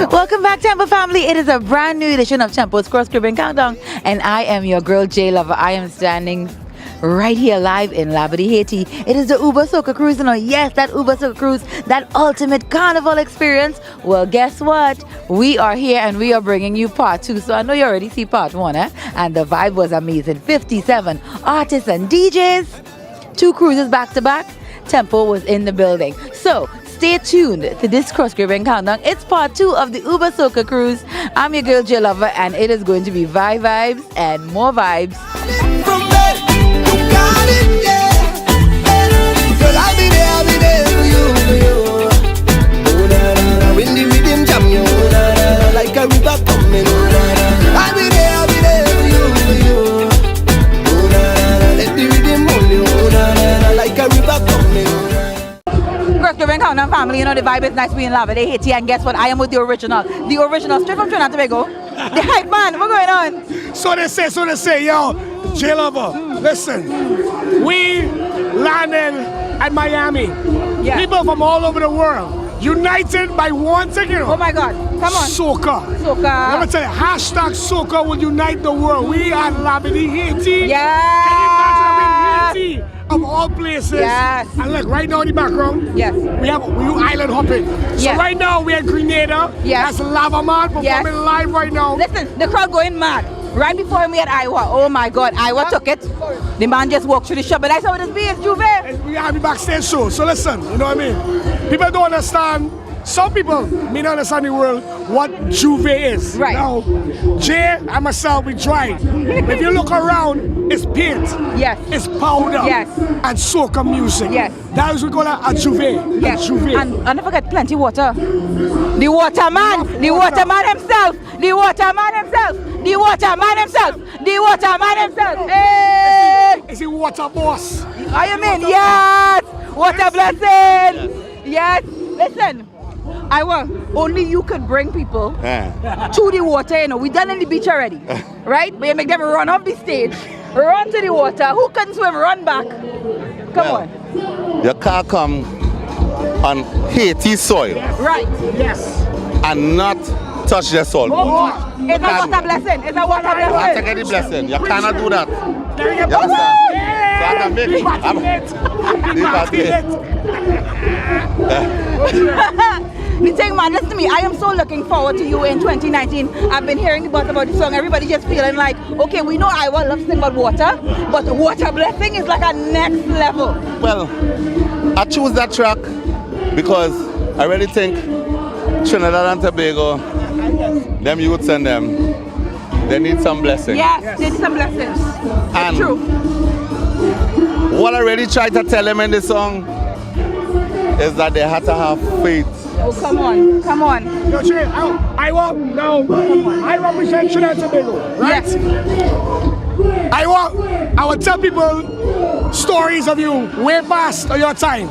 Welcome back, Temple family. It is a brand new edition of Tempo's Cross Caribbean Countdown, and I am your girl JLova. I am standing right here live in Labadee, Haiti. It is the Ubersoca Cruise. Yes, that Ubersoca Cruise, that ultimate carnival experience. Well, guess what? We are here and we are bringing you part 2. So I know you already see part 1, and the vibe was amazing. 57 artists and DJs, 2 cruises back to back. Tempo was in the building. So stay tuned to this Cross Caribbean Countdown. It's part 2 of the Ubersoca Cruise. I'm your girl JLova, and it is going to be vibes and more vibes. From bed, you got it, yeah. Girl, I'll be there for you. Oh, na, na, na. When the rhythm jam you, oh, na, na, na. Like a river coming, oh, na, na. I'll be there for you. Oh, na, na, na. Let the rhythm hold you, oh, na, na, na. Like a river coming, oh, na, na. Cross Caribbean Countdown family, the vibe is nice being in Labadee, Haiti, and guess what? I am with the original straight from Trinidad and Tobago, the hype man. What's going on? So they say, yo, JLova, listen, we landed at Miami. Yeah. People from all over the world, united by one thing, you know. Oh my God, come on. Soca. Soca. Let me tell you, hashtag Soca will unite the world. We are Labadee, Haiti. Yeah. Can you imagine Haiti? Of all places. Yes. And look, right now in the background, Yes. we island hopping. So Yes. right now we're at Grenada. Yes. That's Lava Man performing Yes. live right now. Listen, the crowd going mad. Right before him we had Iowa. Oh my God, Iowa took it. The man just walked through the shop, but that's how it is being, Juve. We have the backstage show. So listen, you know what I mean? People don't understand. Some people may not understand the world what Juve is. Right. Now, Jay and myself, we tried. If you look around, it's paint. Yes. It's powder. Yes. And soca music. Yes. That is what we call a Juve. Yes. A Juve. And don't forget plenty water. The waterman. The waterman himself. The waterman himself. The waterman himself. The waterman himself. Hey! It's the water boss. Are you mean? Yes. What a blessing. Yes. Listen. Only you could bring people to the water, We done in the beach already, right? But you make them run off the stage, run to the water. Who couldn't swim, run back. Come on. You can't come on Haiti soil. Right. Yes. And not touch the soil. It's a water blessing. It's a water You have to blessing. get the blessing. You cannot do that. There you You go. understand? So I can make The thing, man, listen to me. I am so looking forward to you in 2019. I've been hearing about the song. Everybody just feeling like, okay, we know Iowa loves to sing about water, but water blessing is like a next level. Well, I choose that track because I really think Trinidad and Tobago, them youths and them, they need some blessing. Yes, they need some blessings. And It's true. what I really try to tell them in this song is that they had to have faith. Oh, come on, come on. Yo, Jay, I represent Trinidad and Tobago, right? Yes. I will tell people stories of you way past your time.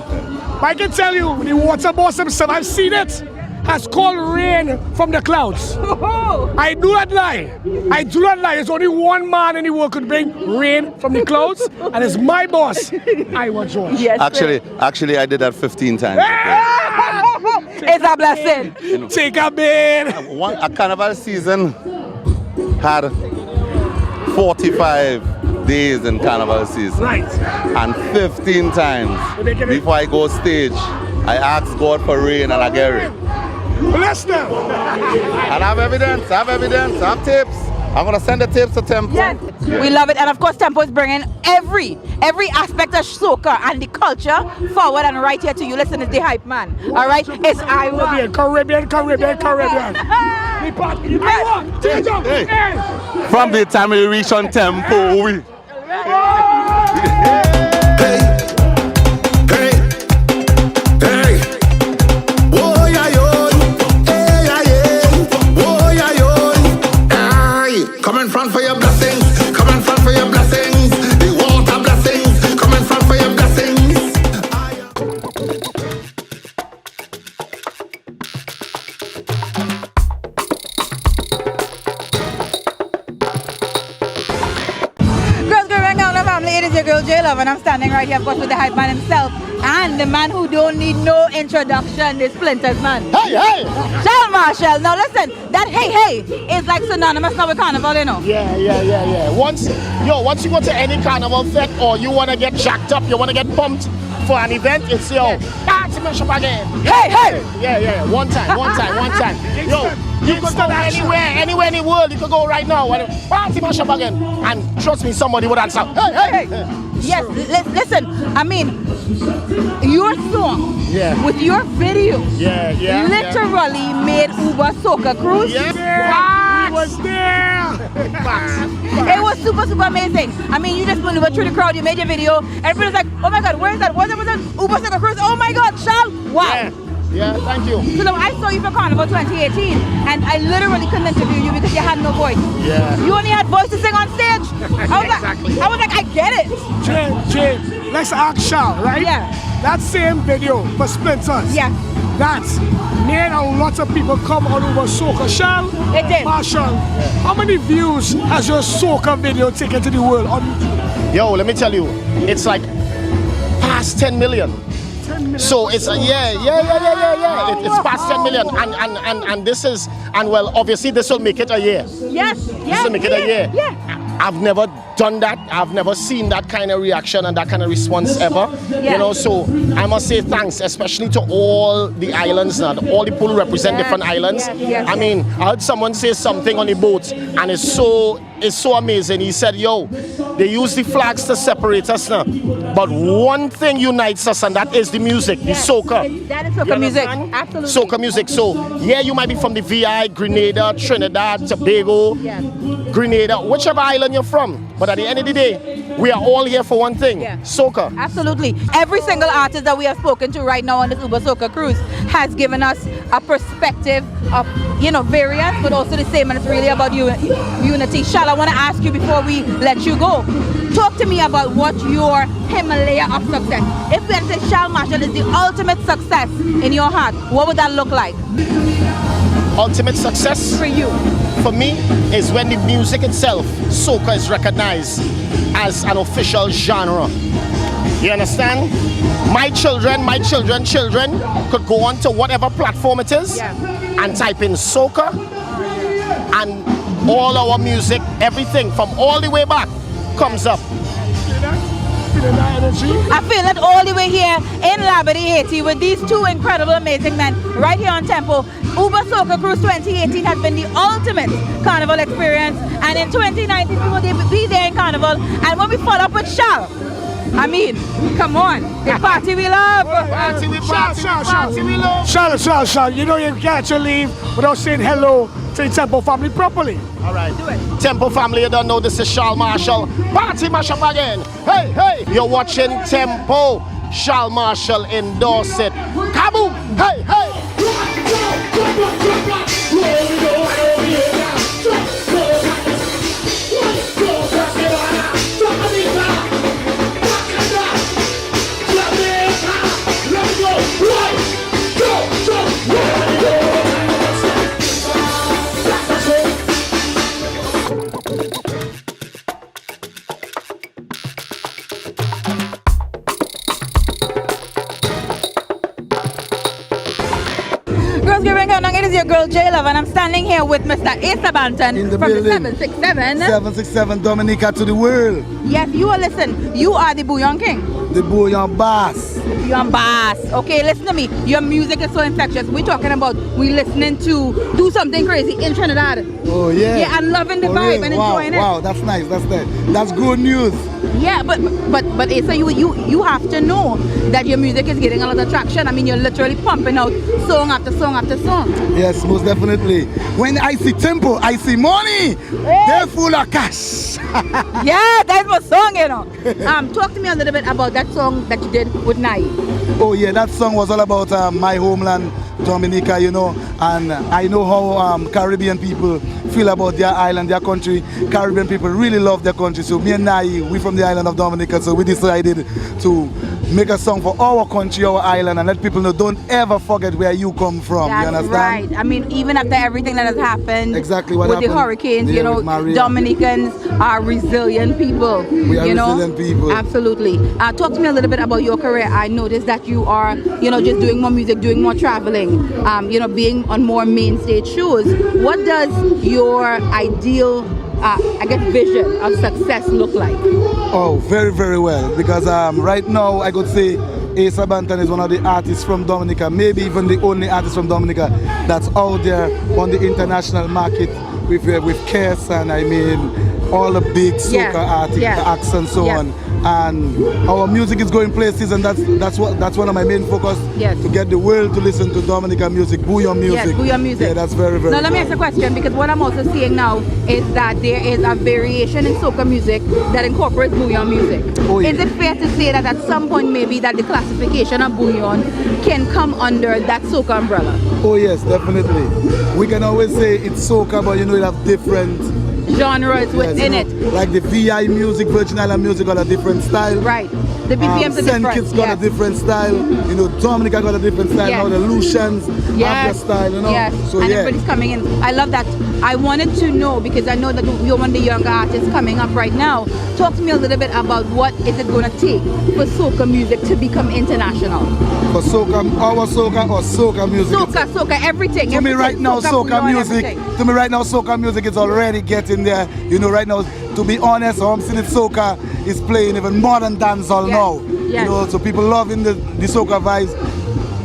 But I can tell you, the water boss himself, I've seen it, has called rain from the clouds. I do not lie. I do not lie. There's only one man in the world could bring rain from the clouds, and it's my boss, Iowa George. Yes. Actually, I did that 15 times. It's a blessing. Take a bit. A carnival season had 45 days in carnival season. Right. And 15 times before I go stage, I ask God for rain and I get rain. Bless them. And I have evidence, I have tapes. I'm gonna send the tapes to Tempo. Yes, we love it, and of course Tempo is bringing every aspect of soca and the culture forward and right here to you. Listen, it's the hype man. All right, it's Iowa. Caribbean. From the time we reach on Tempo, we. Come in front for your blessings. The family, it is your girl JLova, and I'm standing right here, of course, with the hype man himself, and the man who don't need no introduction, the Splinters man. Hey, hey! Charles Marshall. Now listen, that hey is like synonymous now with carnival, you know. Yeah. Once you go to any carnival fete or you want to get jacked up, you want to get pumped for an event, it's party mash up again. Hey! Yeah. One time. Yo, you could go anywhere in the world. You could go right now. Party mash up again. And trust me, somebody would answer. Hey! Yes, listen, I mean, your song with your video literally made Ubersoca Cruise. Yeah, we was there. It was super amazing. I mean, you just maneuvered through the crowd, you made your video, everybody's like, oh my God, where is that? Was it Ubersoca Cruise? Oh my God, Charles, wow. Yeah, thank you. So now I saw you for Carnival 2018, and I literally couldn't interview you because you had no voice. Yeah. You only had voice to sing on stage. I was like, I get it. Jay, let's ask Charles, right? Yeah. That same video for Splinters. Yeah. That's made a lot of people come on over soca. Charles, It did. Marshall, how many views has your soca video taken to the world on YouTube? Yo, let me tell you, it's like past 10 million. So it's it's past 10 million, and this is, and well, obviously this will make it a year. Yes. This will make it a year. Yeah. I've never done that. I've never seen that kind of reaction and that kind of response ever. Yeah. You know, so I must say thanks, especially to all the islands now, all the people who represent different islands. Yes. I mean, I heard someone say something on the boat, and it's so amazing. He said, yo, they use the flags to separate us now, but one thing unites us, and that is the music, the soca. That is soca music, absolutely. Soca music. So yeah, you might be from the VI, Grenada, Trinidad, Tobago, Grenada, whichever island you're from, but at the end of the day, we are all here for one thing, soca. Absolutely. Every single artist that we have spoken to right now on this Ubersoca Cruise has given us a perspective of, variance, but also the same, and it's really about unity. Shal, I want to ask you before we let you go, talk to me about what your Himalaya of success. If we had to say Shal Marshall is the ultimate success in your heart, what would that look like? Ultimate success For you. for me is when the music itself, soca, is recognized as an official genre. You understand? My children could go on to whatever platform it is and type in soca, and all our music, everything from all the way back comes up. I feel it all the way here in Labadee, Haiti, with these two incredible, amazing men right here on Tempo. Ubersoca Cruise 2018 has been the ultimate carnival experience, and in 2019 we will be there in carnival. And when we follow up with Shal, I mean, come on, the party we love. Party we love. Shal, you know you can't leave without saying hello to the Tempo family properly. All right. Do it. Tempo family, you don't know this is Charles Marshall. Party mash up again. Hey, you're watching Tempo. Charles Marshall endorse it. Kaboom! Hey. It is your girl JLova, and I'm standing here with Mr. Asa Banton in the from building. the 767. 767 Dominica to the world. Yes, you are the Bouillon King. The Bouillon Bass. Bouillon Bass. Okay, listen to me. Your music is so infectious. We're talking about listening to do something crazy in Trinidad. Oh yeah. Yeah, and loving the vibe and enjoying it. Wow, that's nice. That's good news. Yeah, but Asa, you have to know that your music is getting a lot of traction. I mean, you're literally pumping out song after song after song. Yes, most definitely. When I see Tempo, I see money. Hey. They're full of cash. Yeah, that's my song, Talk to me a little bit about that song that you did with Nai. Oh yeah, that song was all about my homeland, Dominica, and I know how Caribbean people feel about their island, their country. Caribbean people really love their country, so me and Nai, we from the island of Dominica, so we decided to make a song for our country, our island, and let people know don't ever forget where you come from. That's you understand? right. I mean, even after everything that has happened, Exactly what with happened. the hurricanes, Yeah, you know, with Maria. Dominicans are resilient people. We are you know? resilient people. Absolutely. Talk to me a little bit about your career. I noticed that you are, you know, just doing more music, doing more traveling, you know, being on more main stage shows. What does your ideal, I guess, vision of success look like? Oh, very, very well. Because right now, I could say Asa Banton is one of the artists from Dominica, maybe even the only artist from Dominica that's out there on the international market with Kes and I mean all the big soca artists, acts and so on. And our music is going places, and that's one of my main focus. Yes. To get the world to listen to Dominica music, Bouillon music. Yes, Bouillon music. Yeah, that's very, very Now let me ask a question, because what I'm also seeing now is that there is a variation in soca music that incorporates Bouillon music. Oh, yeah. Is it fair to say that at some point maybe that the classification of Bouillon can come under that soca umbrella? Oh yes, definitely. We can always say it's soca, but you know it have different genres within you it. know, like the VI music, Virgin Island music got a different style. Right. The BPMs are Sen different. Kitts got a different style. You know, Dominica got a different style. Yes. Now the Lucians have their style, you know. Yes. So and yeah. everybody's coming in. I love that. I wanted to know, because I know that you're one of the younger artists coming up right now. Talk to me a little bit about what is it going to take for soca music to become international? For soca, our soca or soca music? Soca, everything. To me right now, soca music. Everything. To me right now, soca music is already getting there. You know, right now, to be honest, I'm seeing it soca is playing even more than dancehall now. Yes. You know, so people loving the soca vibes.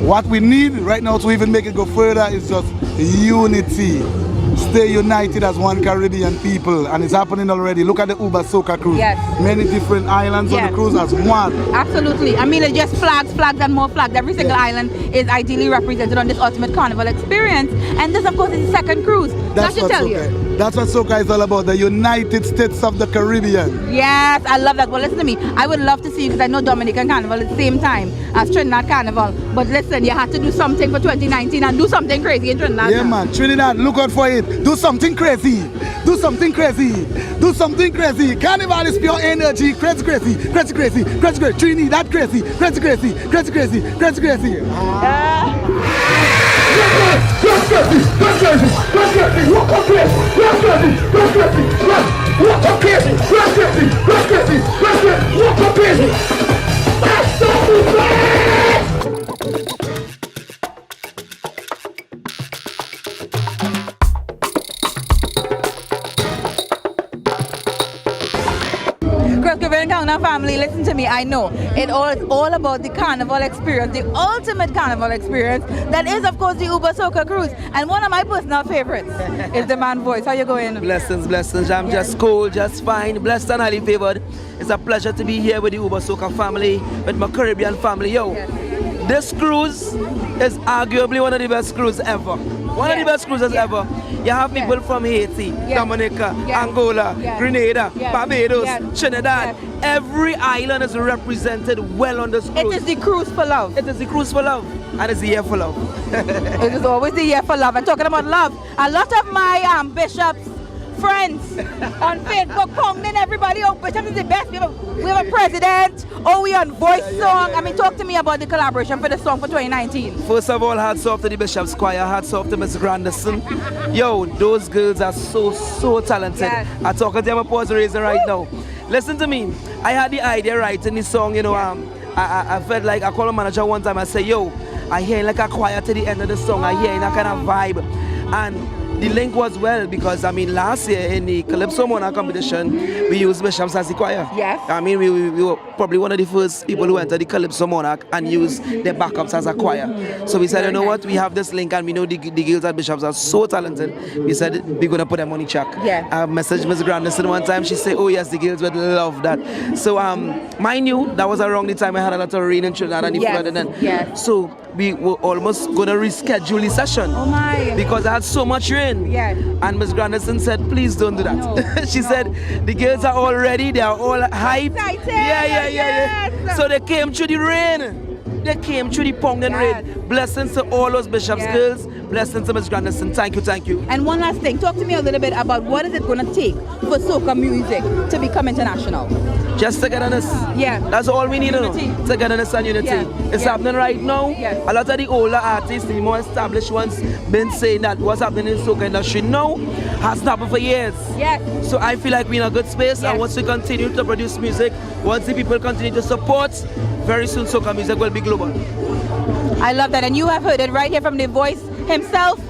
What we need right now to even make it go further is just unity. Stay united as one Caribbean people, and it's happening already. Look at the Ubersoca Cruise. Yes. Many different islands on the cruise as one. Absolutely. I mean, it's just flags and more flags. Every single island is ideally represented on this ultimate carnival experience. And this, of course, is the second cruise. That's what soca. That's what soca is all about, the United States of the Caribbean. Yes, I love that. Well, listen to me. I would love to see you, because I know Dominican Carnival at the same time as Trinidad Carnival. But listen, you had to do something for 2019 and do something crazy in Trinidad. Yeah, man. Trinidad, look out for it. Do something crazy. Do something crazy. Do something crazy. Carnival is pure energy. Crazy, crazy, crazy, crazy, crazy, crazy. Trinidad crazy, crazy, crazy, crazy, crazy, crazy, crazy. Countdown family, listen to me. I know it's all about the carnival experience, the ultimate carnival experience. That is, of course, the Ubersoca Cruise. And one of my personal favorites is the man voice. How you going? Blessings, blessings. I'm just cool, just fine, blessed and highly favored. It's a pleasure to be here with the Ubersoca family, with my Caribbean family. Yo, this cruise is arguably one of the best cruises ever. One of the best cruises ever. You have people from Haiti, Dominica, Angola, Grenada, Barbados, Trinidad. Every island is represented well on this cruise. It is the cruise for love. It is the cruise for love. And it's the year for love. It is always the year for love. And talking about love, a lot of my bishops friends on Facebook pounding everybody out. Bishop is the best. We have a president. Oh, we on voice song. I mean, talk to me about the collaboration for the song for 2019. First of all, hats off to the Bishop's Choir, hats off to Miss Granderson. Yo, those girls are so talented. Yes. I'm talking to them, I'm pausing raising right now. Listen to me. I had the idea writing this song, you know, I felt like I called a manager one time, I said, yo, I hear like a choir to the end of the song, I hear that kind of vibe. And the link was well, because I mean last year in the Calypso Monarch competition we used Bishops as the choir. Yes. I mean we were probably one of the first people who entered the Calypso Monarch and used their backups as a choir. So we said, you know what, we have this link and we know the girls at Bishops are so talented. We said we're gonna put them on the track. Yeah. I messaged Ms. Granderson one time, she said, oh yes, the girls would love that. So mind you, that was around the time I had a lot of rain in Trinidad and the flood, and then so we were almost gonna reschedule the session. Oh my. Because I had so much rain. Yes. And Ms. Granderson said, please don't do that. She said, the girls are all ready, they are all hyped. Excited. Yeah. So they came through the rain. They came through the pounding rain. Blessings to all those Bishops girls. Blessings to Miss Grandison. Thank you, thank you. And one last thing, talk to me a little bit about what is it going to take for soca music to become international? Just togetherness. Yeah. That's all we need to Unity. know. Togetherness and unity. Yeah. It's Yeah. happening right now. Yes. A lot of the older artists, the more established ones, been saying that what's happening in the soca industry now has happened for years. Yes. So I feel like we're in a good space, Yes. and once we continue to produce music, once the people continue to support, very soon soca music will be global. I love that. And you have heard it right here from the voice himself.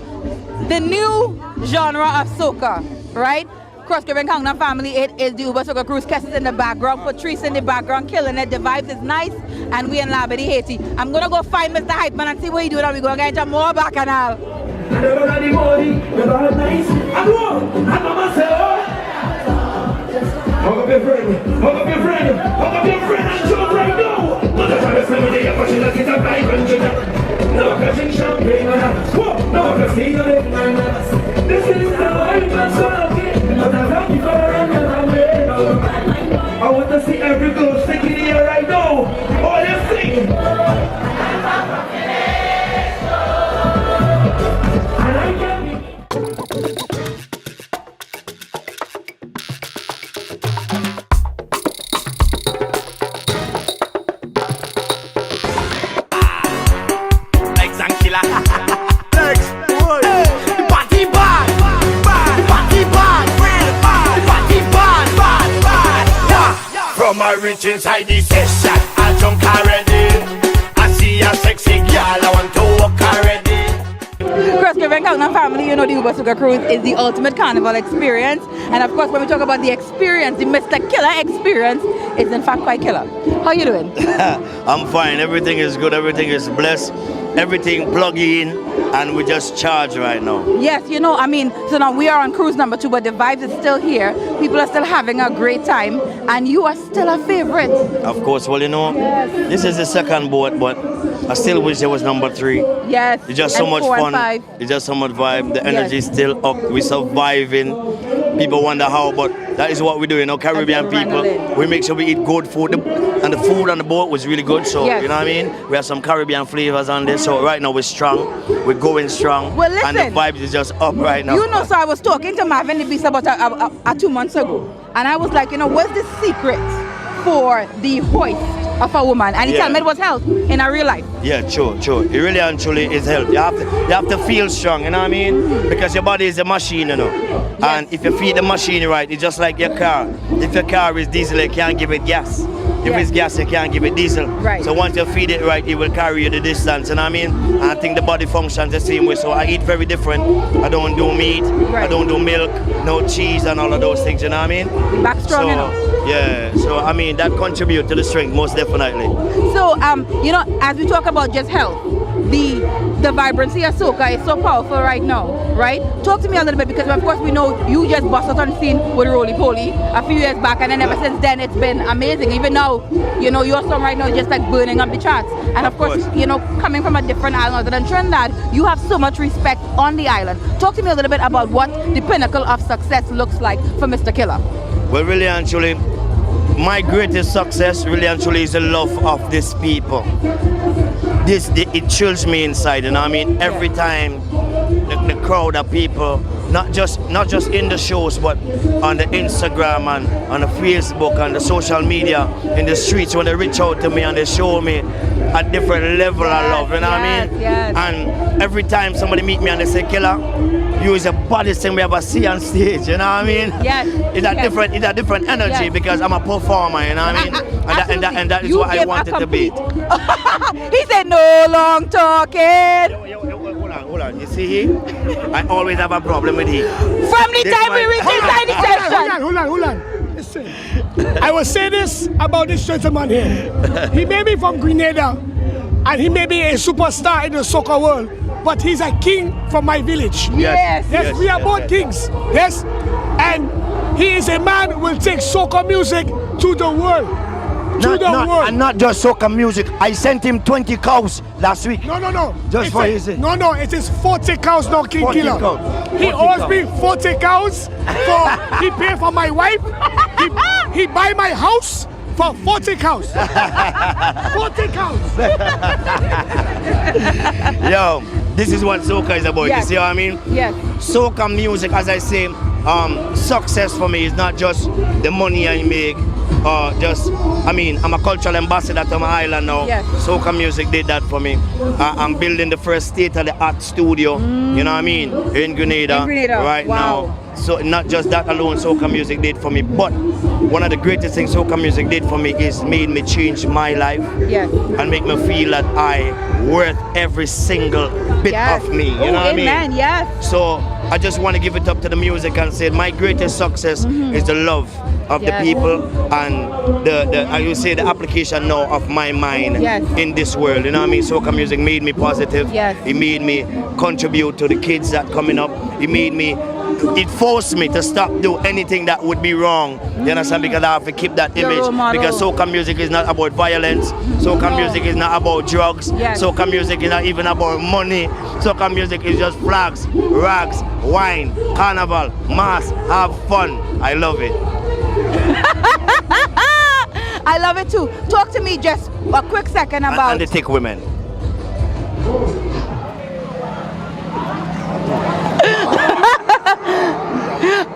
The new genre of soca, right? Cross Caribbean Kangnam family, it is the Ubersoca Cruise. Kes is in the background, Patrice in the background, killing it. The vibes is nice, and we in Labadee, Haiti. I'm gonna go find Mr. Hypeman and see what he doing, and we're gonna get into more bacchanal. Hug up your friend, hug up your friend, hug up your friend and jump right now. Mother trying to spend the day pushing like it's a vibe and drink. No catching champagne and whoa, no casino in my nuts. This is the vibe and so okay. But I'm happy for another way. I want to see every girl sticking here right now. All you sing. And I can be. From a rich inside the session, I drunk already. I see a sexy girl, I want to walk already. Cross Caribbean Kangnam family, you know the Ubersoca Cruise is the ultimate carnival experience. And of course, when we talk about the experience, the Mr. Killer experience is in fact quite killer. How you doing? I'm fine. Everything is good. Everything is blessed. Everything plug in, and we just charge right now. Yes, you know, I mean, so now we are on cruise number 2, but the vibes is still here. People are still having a great time, and you are still a favorite. Of course, well, you know, this is the second boat, but I still wish there was number 3. Yes. It's just so and much 4 and fun. 5. It's just so much vibe. The energy Yes. is still up. We're surviving. People wonder how, but that is what we do, you know, Caribbean people. Adrenaline. We make sure we eat good food. And the food on the boat was really good, so, Yes. you know what I mean? We have some Caribbean flavors on this, so right now we're strong. We're going strong. Well, and the listen. vibes is just up right now. You know, so I was talking to Marvin the Beast about 2 months ago, and I was like, you know, what's the secret for the hoist of a woman? And he Yeah. told me it was health in a real life. Yeah, true. It really and truly is health. You have to feel strong, you know what I mean? Because your body is a machine, you know. And if you feed the machine right, it's just like your car. If your car is diesel, you can't give it gas. If it's gas, you can't give it diesel. Right. So once you feed it right, it will carry you the distance, you know what I mean? And I think the body functions the same way. So I eat very different. I don't do meat, I don't do milk, no cheese and all of those things, you know what I mean? Back strong, you know. Yeah, so I mean, that contributes to the strength, most definitely. So, you know, as we talk about just health, the vibrancy of soca is so powerful right now, right? Talk to me a little bit, because of course we know you just bust out on scene with Roly Poly a few years back, and then ever since then it's been amazing. Even now, you know, your song right now is just like burning up the charts. And of course, you know, coming from a different island other than Trinidad, you have so much respect on the island. Talk to me a little bit about what the pinnacle of success looks like for Mr. Killer. Well, really and truly, my greatest success really and truly is the love of these people. It chills me inside, and I mean, every time the crowd of people, not just in the shows, but on the Instagram and on the Facebook and the social media, in the streets, when they reach out to me and they show me a different level of love, you know what I mean? Yes. And every time somebody meet me and they say, Killer, you is the baddest thing we ever see on stage, you know what I mean? Yes. It's a different energy, Yes. because I'm a performer, you know what I mean? And that is You what I give a wanted to be. He said no long talking. Hold on. You see he? I always have a problem with he. From the This time we man- reach inside the session. Hold on. Listen, I will say this about this gentleman here. He may be from Grenada, and he may be a superstar in the soca world, but he's a king from my village. Yes. Yes, we are both kings. Yes, and he is a man who will take soca music to the world. And not just soca music. I sent him 20 cows last week. No. Just It's for a- his sake. No, it is 40 cows, not King 40 Killer. cows. He 40 owes cows. me 40 cows for, he paid for my wife. He buy my house for 40 cows. 40 cows. Yo, this is what soca is about. Yes. You see what I mean? Yes. Soca music, as I say, success for me is not just the money I make, or I'm a cultural ambassador to my island now. Yes. Soca music did that for me. I'm building the first state-of-the-art studio, you know what I mean, in Grenada, right Wow. now. So not just that alone, soca music did for me, but one of the greatest things soca music did for me is made me change my life. Yes. And make me feel that I worth every single bit Yes. of me. You know what I mean? Amen. Yes. So I just want to give it up to the music and say my greatest success is the love of Yes. the people and the application now of my mind Yes. in this world. You know what I mean? Soca music made me positive. Yes. It made me contribute to the kids that coming up. It forced me to stop do anything that would be wrong. You understand? Because I have to keep that Your image. role model. Because soca music is not about violence. Soca music is not about drugs. Yes. Soca music is not even about money. Soca music is just flags, rags, wine, carnival, mass, have fun. I love it. I love it too. Talk to me just a quick second about And the thick women.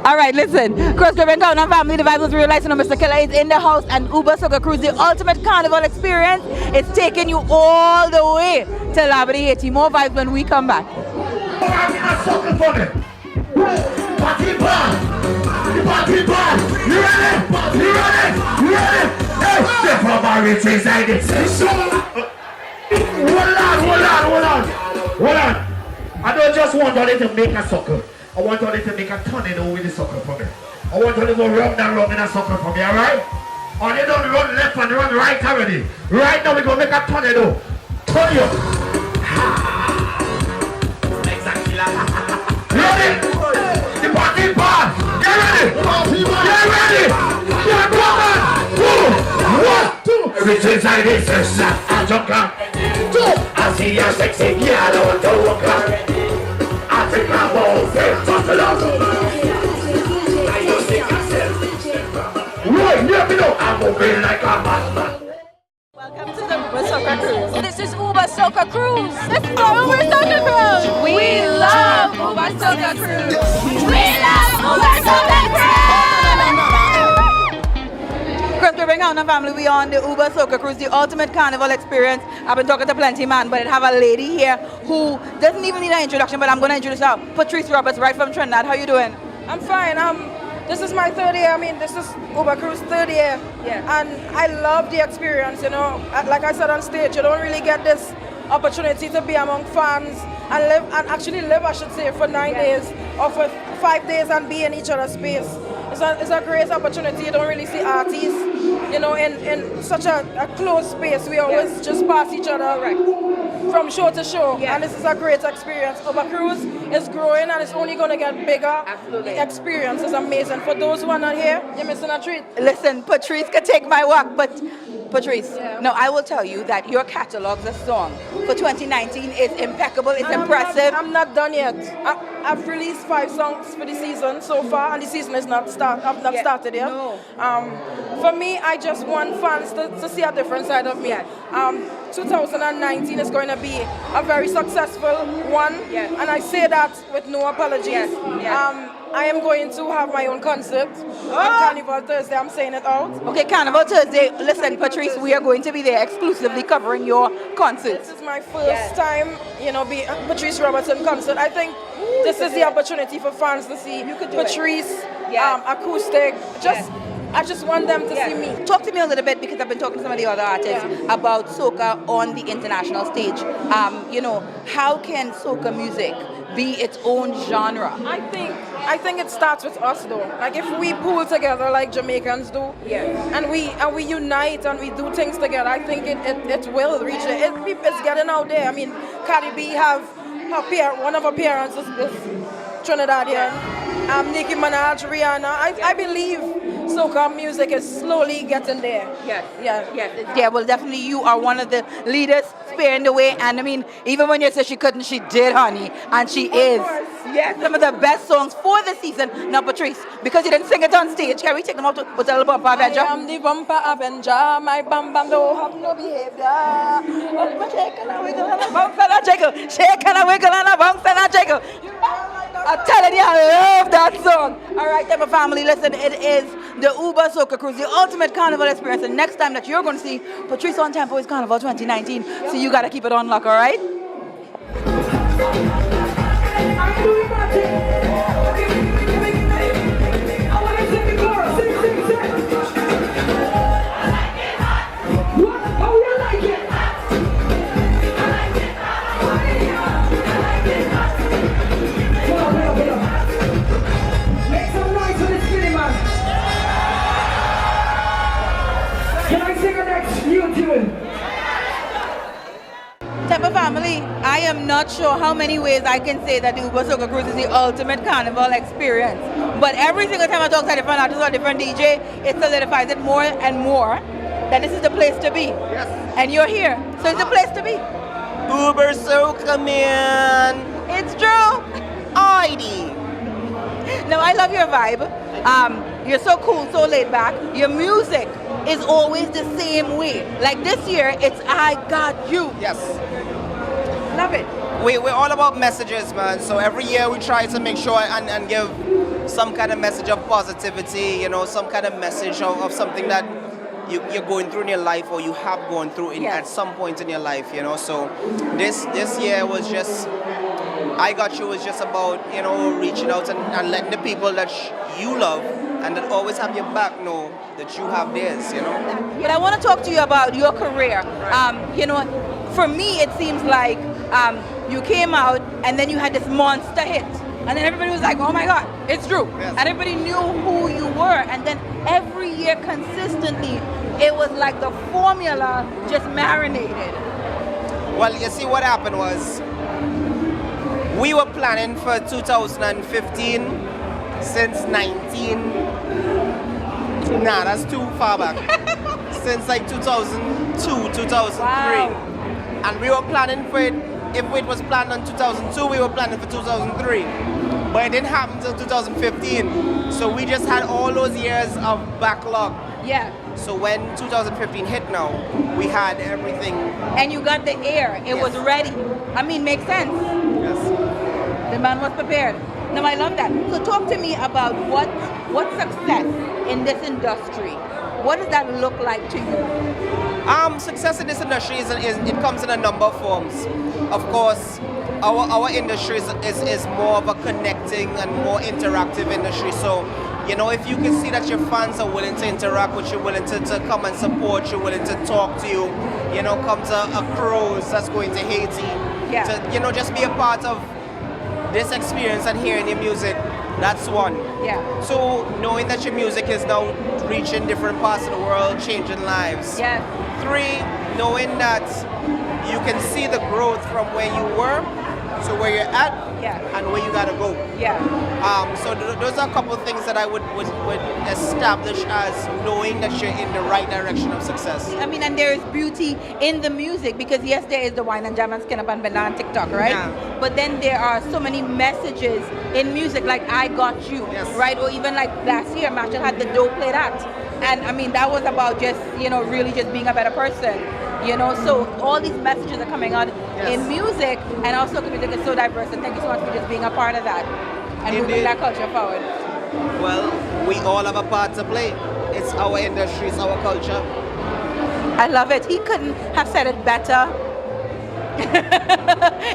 All right, listen. Cross Caribbean Countdown family, the vibe was real. Lights, Mr. Killer is in the house, and Ubersoca Cruise, the ultimate carnival experience, is taking you all the way to Labadee, Haiti. More vibes when we come back. Hold on. I don't just want only to make a sucker. I want only to make a tornado with the sucker for me. I want only to go round and round in a sucker for me, alright? And you don't run left and run right already. Right now we're going to make a tornado. Turn you. Exactly. Ready? The party bar. Get ready. Get ready. Get ready. 1, 2. Everything's like this is a joker. 2. I see your sexy girl on the walker. I take my balls and toss it up. I don't think I said. Right, let me know. I'm moving like a madman. Welcome to the Ubersoca Cruise. This is Ubersoca Cruise. Let's go Ubersoca Cruise. We love Ubersoca Cruise. We love Ubersoca Cruise. Cross Caribbean Countdown family, we on the Ubersoca Cruise, the ultimate carnival experience. I've been talking to plenty man, but I have a lady here who doesn't even need an introduction, but I'm going to introduce her. Patrice Roberts, right from Trinidad. How you doing? I'm fine. This is my third year. I mean, this is Uber Cruise third year. Yeah. And I love the experience, you know. Like I said on stage, you don't really get this opportunity to be among fans and actually live, I should say, for 9 days or for 5 days and be in each other's space. It's a great opportunity. You don't really see artists, you know, in such a closed space. We always just pass each other from show to show. Yes. And this is a great experience. Uber Cruise is growing and it's only going to get bigger. Absolutely. The experience is amazing. For those who are not here, you're missing a treat. Listen, Patrice can take my walk, but Patrice, no, I will tell you that your catalog, the song for 2019 is impeccable, it's impressive. I'm not done yet. I've released 5 songs for the season so far, and the season is not started yet. No. For me, I just want fans to see a different side of me. Yes. 2019 is going to be a very successful one, Yes. and I say that with no apologies. Yes. Yes. I am going to have my own concert on Carnival Thursday. I'm saying it out. Okay, Carnival Thursday. Listen, Patrice, we are going to be there exclusively covering your concert. This is my first time, you know, be Patrice Robertson concert. I think this is the opportunity for fans to see Patrice, acoustic. I just want them to see me. Talk to me a little bit, because I've been talking to some of the other artists about soca on the international stage. You know, how can soca music be its own genre? I think it starts with us though. Like if we pull together like Jamaicans do, and we unite and we do things together, I think it will reach it. It's getting out there. I mean, Cardi B have one of her parents is Trinidadian. Nicki Minaj, Rihanna. I believe soca music is slowly getting there. Yeah, well, definitely you are one of the leaders spearing the way. And I mean, even when you said she couldn't, she did, honey. And she is. Yes, some of the best songs for the season. Now, Patrice, because you didn't sing it on stage, can we take them out to with a little bumper Avenger? I am the bumper Avenger. My bam bam don't have no behavior. Oh, my shake and a wiggle and a Bounce and a jiggle, shake and a wiggle and a bounce and a jiggle. I'm telling you, I love that song. All right, then, my family, listen, it is the Ubersoca Cruise, the ultimate carnival experience. The next time that you're going to see Patrice on Tempo is Carnival 2019. So you got to keep it on lock, all right? Temple family, I am not sure how many ways I can say that the Ubersoca Cruise is the ultimate carnival experience. But every single time I talk to a different artist or a different DJ, it solidifies it more and more that this is the place to be. Yes. And you're here, so it's the place to be. Ubersoca, man. It's true. Haiti. No, I love your vibe. You're so cool, so laid back. Your music is always the same way. Like this year, it's I Got You. Yes. Love it. We're all about messages, man. So every year we try to make sure and give some kind of message of positivity, you know, some kind of message of something that you're going through in your life or you have gone through at some point in your life, you know. So this year was just, I Got You was just about, you know, reaching out and letting the people that you love and that always have your back know that you have theirs, you know. But I want to talk to you about your career. You know, for me, it seems like you came out and then you had this monster hit. And then everybody was like, oh my God, it's true. Yes. And everybody knew who you were. And then every year consistently, it was like the formula just marinated. Well, you see what happened was, we were planning for 2015 since 19... Nah, that's too far back. Since like 2002, 2003. Wow. And we were planning for it, if it was planned on 2002, we were planning for 2003. But it didn't happen until 2015. So we just had all those years of backlog. Yeah. So when 2015 hit now, we had everything. And you got the air. It was ready. I mean, makes sense. Yes. The man was prepared. No, I love that. So talk to me about what success in this industry. What does that look like to you? Success in this industry it comes in a number of forms. Of course, our industry is more of a connecting and more interactive industry. So, you know, if you can see that your fans are willing to interact with you, willing to come and support you, willing to talk to you, you know, come to a cruise that's going to Haiti, to, you know, just be a part of this experience and hearing your music, that's one. Yeah. So knowing that your music is now reaching different parts of the world, changing lives. Yeah. 3, knowing that you can see the growth from where you were to where you're at and where you gotta go. Yeah. So those are a couple of things that I would establish as knowing that you're in the right direction of success. I mean, and there is beauty in the music because yes, there is the wine and jam and skin up and bend on TikTok, right? Yeah. But then there are so many messages in music like I Got You, right? Or even like last year, Marshall had the Dope Play That. And I mean, that was about just, you know, really just being a better person. You know, so all these messages are coming out in music, and also music is so diverse. And thank you so much for just being a part of that and moving that culture forward. Well, we all have a part to play. It's our industry, it's our culture. I love it. He couldn't have said it better.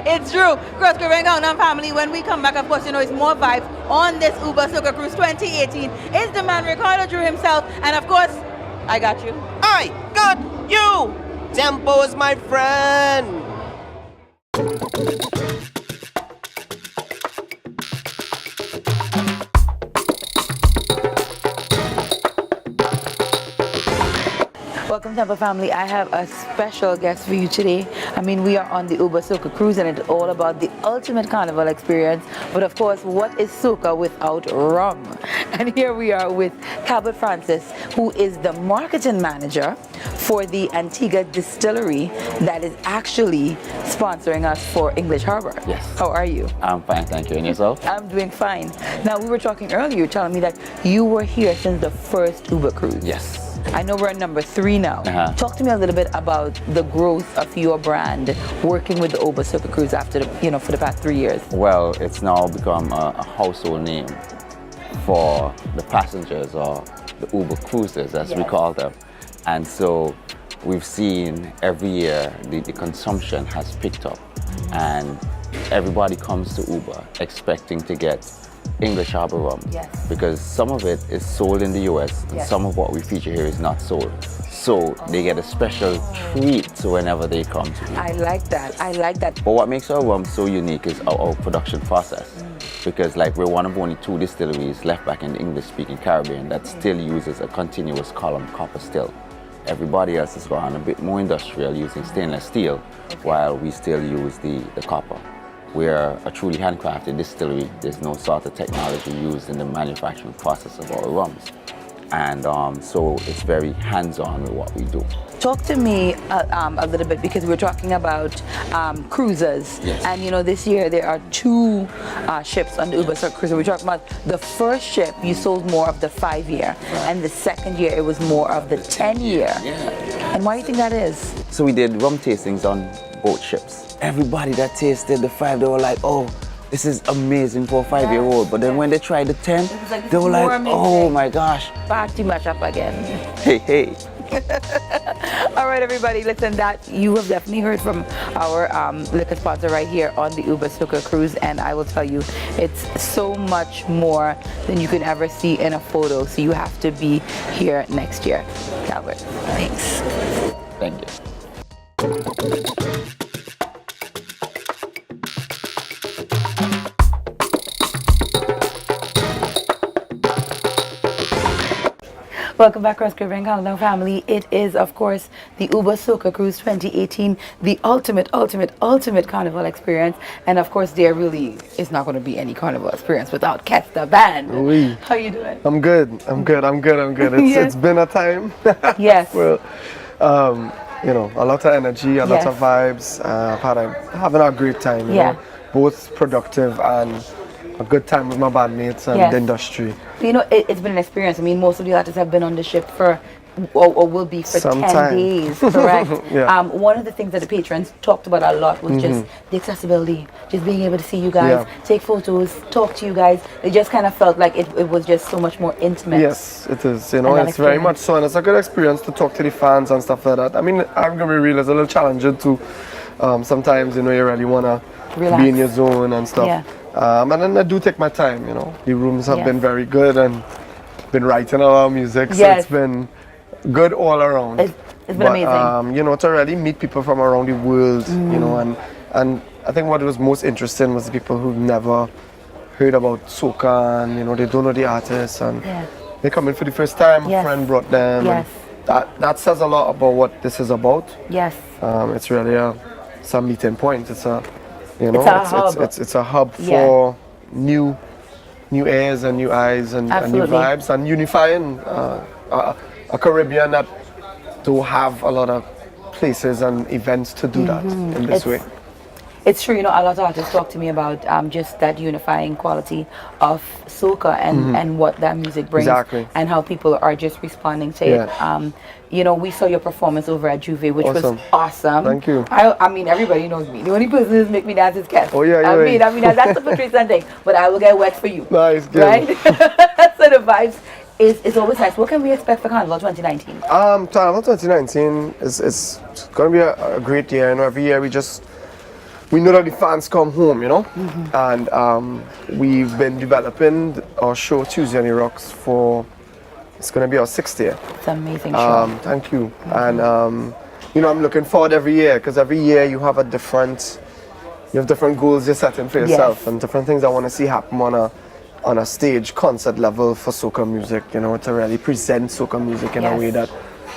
It's true. Cross Caribbean Countdown family, when we come back, of course, you know, it's more vibes on this Ubersoca Cruise 2018. It's the man Ricardo Drew himself, and of course, I got you. I got you! Tempo is my friend! Welcome, Temple family. I have a special guest for you today. I mean, we are on the Ubersoca Cruise, and it's all about the ultimate carnival experience. But of course, what is soca without rum? And here we are with Calvert Francis, who is the marketing manager for the Antigua distillery that is actually sponsoring us for English Harbor. Yes. How are you? I'm fine, thank you. And yourself? I'm doing fine. Now, we were talking earlier, you were telling me that you were here since the first Uber cruise. Yes. I know we're at number 3 now. Talk to me a little bit about the growth of your brand working with the Ubersoca Cruise after for the past 3 years. Well, it's now become a household name for the passengers, or the Uber cruisers as we call them. And so we've seen every year the consumption has picked up, and everybody comes to Uber expecting to get English Harbor rum, because some of it is sold in the US and some of what we feature here is not sold. So they get a special treat whenever they come to Uber. I like that. I like that. But what makes our rum so unique is our production process. Because like we're one of only 2 distilleries left back in the English-speaking Caribbean that still uses a continuous column copper still. Everybody else has gone a bit more industrial using stainless steel, while we still use the copper. We're a truly handcrafted distillery. There's no sort of technology used in the manufacturing process of our rums. And so it's very hands-on with what we do. Talk to me a little bit, because we're talking about cruises. And this year there are 2 ships on the Ubersoca Cruise. We're talking about the first ship, you sold more of the 5-year, and the second year it was more of the 10-year. And why do you think that is? So we did rum tastings on both ships. Everybody that tasted the 5, they were like, oh, this is amazing for a 5-year-old. But then when they tried the 10, they were like, oh my gosh. Party mash up again. Hey. All right, everybody, listen, that you have definitely heard from our liquor sponsor right here on the Ubersoca Cruise, and I will tell you, it's so much more than you can ever see in a photo, so you have to be here next year. Calvert, thanks. Thank you. Welcome back, Cross Caribbean Countdown family. It is, of course, the Ubersoca Cruise 2018, the ultimate carnival experience. And of course, there really is not going to be any carnival experience without Cats the Band. Oui. How you doing? I'm good. It's been a time. Yes. Well, a lot of energy, a lot of vibes. Having a great time. You know, both productive and a good time with my bandmates and the industry. It's been an experience. I mean, most of the artists have been on the ship for, or will be for 10 days, correct? One of the things that the patrons talked about a lot was just the accessibility, just being able to see you guys, take photos, talk to you guys. They just kind of felt like it was just so much more intimate. Yes, it is. It's very much so, and it's a good experience to talk to the fans and stuff like that. I mean, I'm gonna be real, it's a little challenging too. Sometimes, you really wanna be in your zone and stuff. And then I do take my time, The rooms have been very good, and been writing a lot of music, so it's been good all around. It's been amazing. To really meet people from around the world, and I think what was most interesting was the people who've never heard about soca, and they don't know the artists, and they come in for the first time, a friend brought them. And that says a lot about what this is about. It's really some meeting point. It's a it's a hub for new airs and new eyes and new vibes, and unifying a Caribbean that do have a lot of places and events to do that in this way. It's true, a lot of artists talk to me about just that unifying quality of soca and what that music brings, and how people are just responding to it. We saw your performance over at Juve, which was awesome. Thank you. I mean, everybody knows me. The only person who's make me dance is Kes. Oh yeah, I mean, that's a Patrice thing, but I will get wet for you. Nice, good. Right? So the vibes is always nice. What can we expect for Carnival 2019? Carnival 2019 is going to be a great year. Every year we know that the fans come home, and we've been developing our show Tuesday on the Rocks for, it's going to be our 6th year. It's an amazing show. Thank you. And I'm looking forward every year, because every year you have different goals you're setting for yourself, and different things I want to see happen on a stage concert level for soca music, to really present soca music in a way that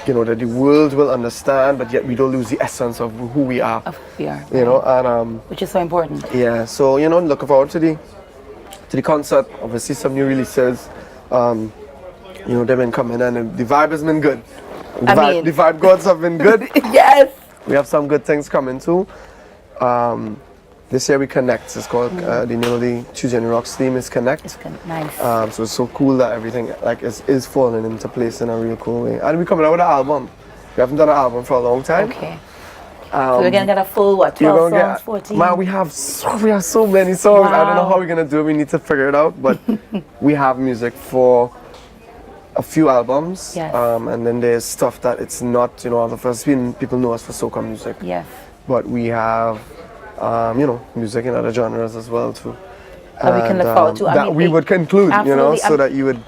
you know, that the world will understand, but yet we don't lose the essence of who we are. Of who we are. You know, and which is so important. yeah. So you know, looking forward to the concert. Obviously, some new releases. You know, they've been coming and the vibe has been good. The vibe gods have been good. Yes. We have some good things coming too. This year we connect. It's called the name of the Tuesday Rocks theme is Connect. It's nice. So it's so cool that everything like is falling into place in a real cool way. And we're coming out with an album. We haven't done an album for a long time. Okay. So we're gonna get a full 12 songs, 14? Man, we have so many songs. Wow. I don't know how we're gonna do it. We need to figure it out. But we have music for a few albums. Yes. And then there's stuff that it's not, you know, the first people know us for soca music. Yes. But we have you know, music in other genres as well too. That we can look forward to. That we would conclude, you know, so that you would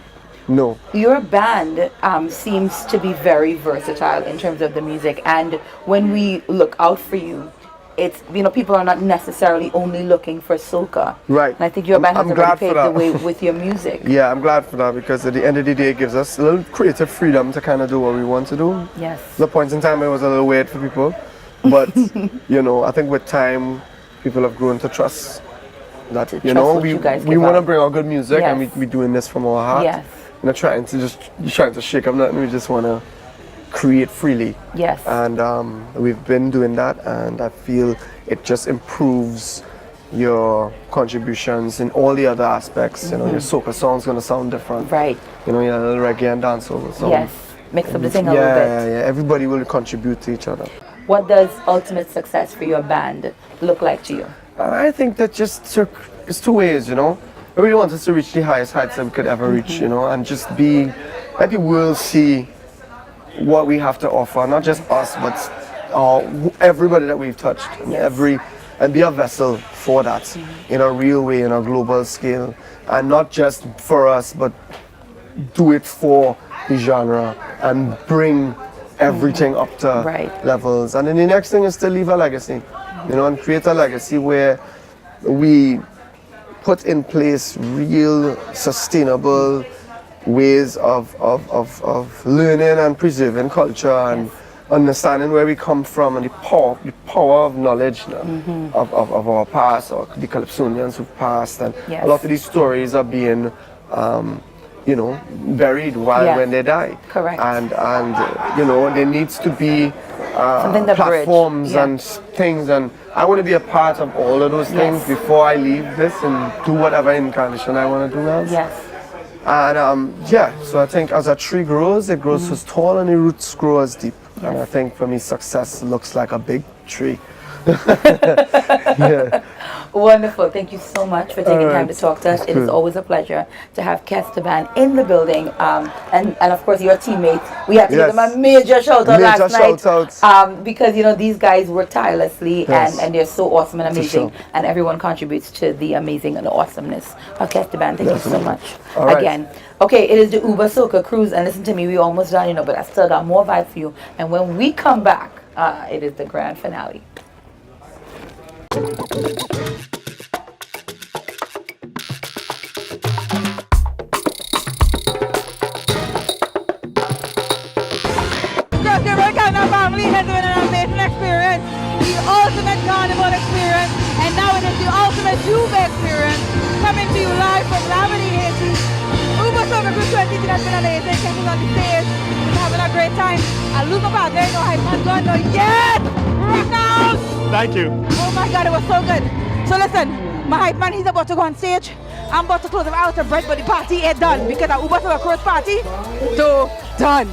know. Your band seems to be very versatile in terms of the music, and when we look out for you, it's, you know, people are not necessarily only looking for soca. Right. And I think your band has already paved the that. way with your music. Yeah, I'm glad for that, because at the end of the day it gives us a little creative freedom to kind of do what we want to do. Yes. The points in time it was a little weird for people, but you know, I think with time people have grown to trust that, you know, we want to bring out good music. Yes. And we're doing this from our heart. Yes. We're not trying to shake up nothing. We just want to create freely. Yes. And we've been doing that, and I feel it just improves your contributions in all the other aspects. You know, your soca song's gonna sound different. Right. You know, your little reggae and dancehall song. Yes. Mix up the thing a little bit. Yeah. Everybody will contribute to each other. What does ultimate success for your band look like to you? I think that it's two ways, you know. I really want us to reach the highest heights that we could ever reach, you know, and just let the world see what we have to offer, not just us, but everybody that we've touched, and be a vessel for that in a real way, in a global scale, and not just for us, but do it for the genre and bring everything up to levels. And then the next thing is to leave a legacy, you know, and create a legacy where we put in place real sustainable ways of learning and preserving culture and understanding where we come from, and the power of knowledge of our past, or the Calypsonians who've passed, and a lot of these stories are being you know, buried when they die. Correct. And you know, there needs to be platforms and things, and I want to be a part of all of those things before I leave this and do whatever incarnation I want to do else. Yes. And so I think as a tree grows, it grows as tall and the roots grow as deep. Yes. And I think for me, success looks like a big tree. Wonderful. Thank you so much for taking time to talk to us. It is always a pleasure to have Kesteban in the building, and of course your teammates. We have to give them a major shout out last night, because you know these guys work tirelessly and they're so awesome and amazing, and everyone contributes to the amazing and awesomeness of Kesteban. Thank you so much again. Okay, it is the Ubersoca Cruise, and listen to me, we almost done, you know, but I still got more vibe for you. And when we come back, it is the grand finale. Family has been an amazing experience, the ultimate carnival experience, and now it is the ultimate Juve experience, coming to you live from Labadee, Haiti. Ubersoca Cruise 20 has been amazing, catching on the stage, we're having a great time. I look up out there, no hype man going, no, yes! Rock out! Thank you. Oh my God, it was so good. So listen, my hype man, he's about to go on stage. I'm about to close him out of bread, but the party ain't done, because our Ubersoca Cruise party, done.